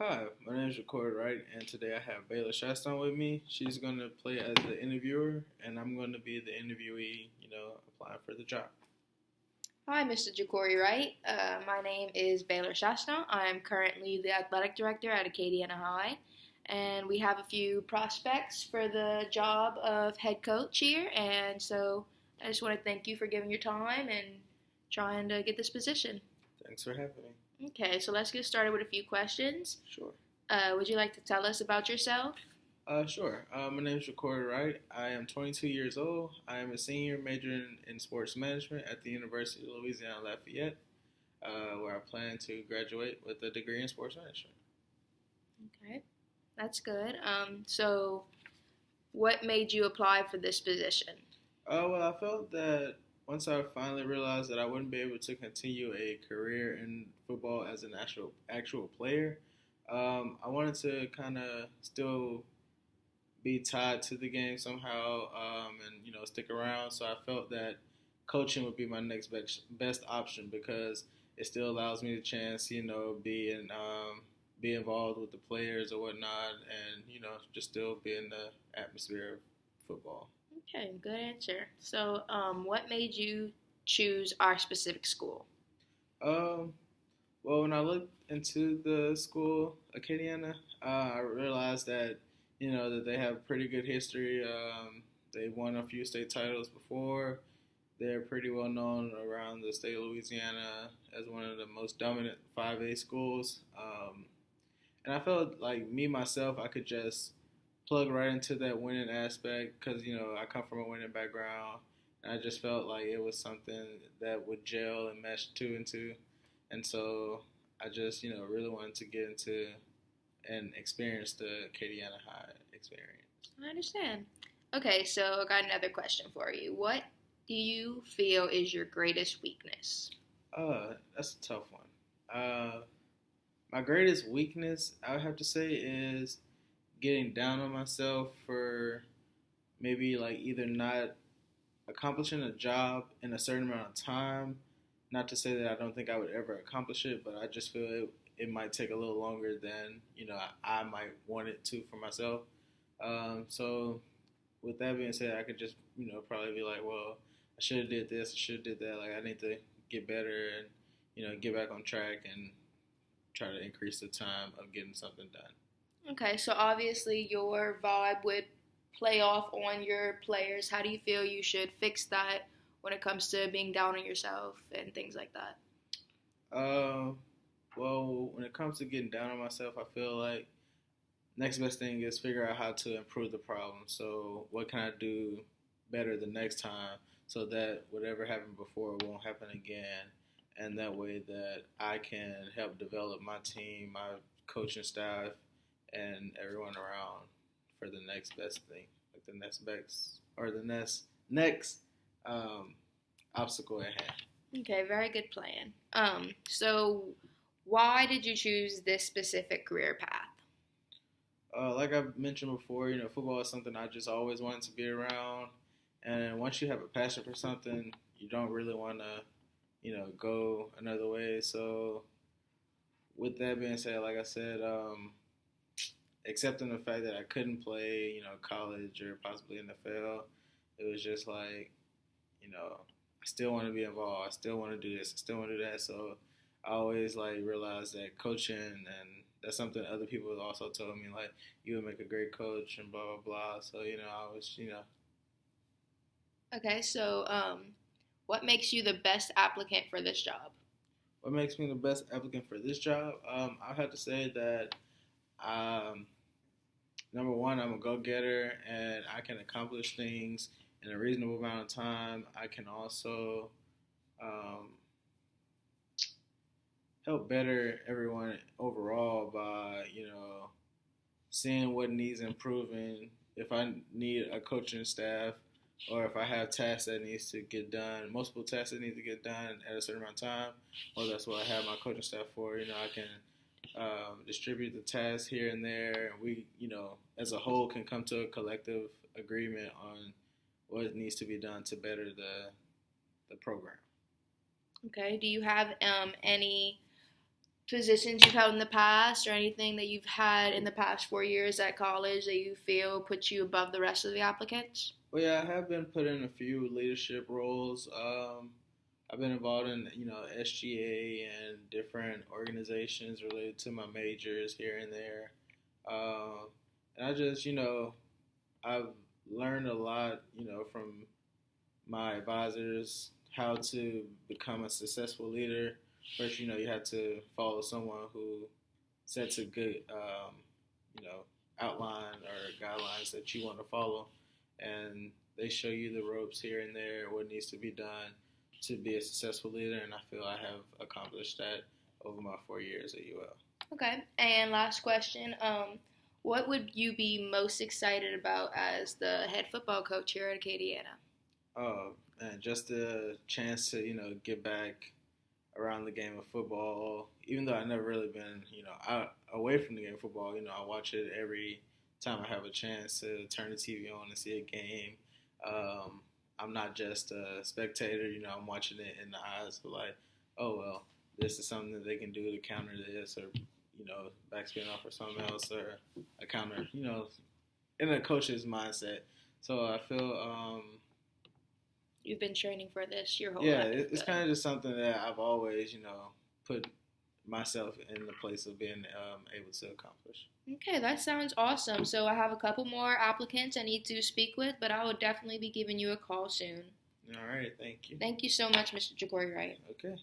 Hi, my name is Record Wright, and today I have Baylor Shaston with me. She's going to play as the interviewer, and I'm going to be the interviewee, applying for the job. Hi, Mr. Jacory Wright. My name is Baylor Shashna. I'm currently the athletic director at Acadiana High, and we have a few prospects for the job of head coach here. And so I just want to thank you for giving your time and trying to get this position. Thanks for having me. Okay, so let's get started with a few questions. Sure. Would you like to tell us about yourself? Sure. My name is Record Wright. I am 22 years old. I am a senior majoring in sports management at the University of Louisiana Lafayette, where I plan to graduate with a degree in sports management. Okay, that's good. So what made you apply for this position? Well, I felt that once I finally realized that I wouldn't be able to continue a career in football as an actual player, I wanted to kind of still be tied to the game somehow, and stick around. So I felt that coaching would be my next best option because it still allows me the chance, be involved with the players or whatnot, and just still be in the atmosphere of football. Okay, good answer. So, what made you choose our specific school? Um, well, when I looked into the school, Acadiana, I realized that that they have pretty good history. They've won a few state titles before. They're pretty well known around the state of Louisiana as one of the most dominant 5A schools. And I felt like me myself, I could just plug right into that winning aspect because I come from a winning background. And I just felt like it was something that would gel and mesh two and two. And so I just really wanted to get into and experience the Acadiana High experience. I understand. Okay, so I got another question for you. What do you feel is your greatest weakness? That's a tough one. My greatest weakness, I would have to say, is getting down on myself for maybe like either not accomplishing a job in a certain amount of time. Not to say that I don't think I would ever accomplish it, but I just feel it might take a little longer than I might want it to for myself. So with that being said, I could just probably be like, well, I should have did this, I should have did that. Like I need to get better and get back on track and try to increase the time of getting something done. Okay, so obviously your vibe would play off on your players. How do you feel you should fix that when it comes to being down on yourself and things like that? Well, when it comes to getting down on myself, I feel like next best thing is figure out how to improve the problem. So what can I do better the next time so that whatever happened before won't happen again, and that way that I can help develop my team, my coaching staff, and everyone around for the next best thing, like the next best or the next obstacle at hand. Okay, very good plan. So why did you choose this specific career path? Like I've mentioned before, football is something I just always wanted to be around. And once you have a passion for something, you don't really want to, go another way. So with that being said, like I said, accepting the fact that I couldn't play, college or possibly NFL, it was just like, I still want to be involved. I still want to do this. I still want to do that. So I always realized that coaching, and that's something other people also told me, like, you would make a great coach and blah, blah, blah. So, I was, Okay, so what makes you the best applicant for this job? What makes me the best applicant for this job? I have to say that, number one, I'm a go-getter and I can accomplish things in a reasonable amount of time. I can also help better everyone overall by, seeing what needs improving. If I need a coaching staff or if I have tasks that needs to get done, multiple tasks that need to get done at a certain amount of time, well, that's what I have my coaching staff for. I can distribute the tasks here and there. We, as a whole can come to a collective agreement on what needs to be done to better the program. Okay, do you have any positions you've held in the past or anything that you've had in the past 4 years at college that you feel puts you above the rest of the applicants? Well, yeah, I have been put in a few leadership roles. I've been involved in, SGA and different organizations related to my majors here and there. And I just, I've learned a lot, from my advisors how to become a successful leader. First, you have to follow someone who sets a good, you know, outline or guidelines that you want to follow, and they show you the ropes here and there, what needs to be done to be a successful leader, and I feel I have accomplished that over my 4 years at UL. Okay, and last question. What would you be most excited about as the head football coach here at Acadiana? And just the chance to, get back around the game of football, even though I've never really been, out away from the game of football, I watch it every time I have a chance to turn the TV on and see a game. I'm not just a spectator, I'm watching it in the eyes of like, oh, well, this is something that they can do to counter this, or, backspin off or something else, or a counter, in a coach's mindset. So I feel, you've been training for this your whole yeah, life. it's kind of just something that I've always, put myself in the place of being able to accomplish. Okay, that sounds awesome. So I have a couple more applicants I need to speak with, but I will definitely be giving you a call soon. All right, thank you. Thank you so much, Mr. Jacory Wright. Okay.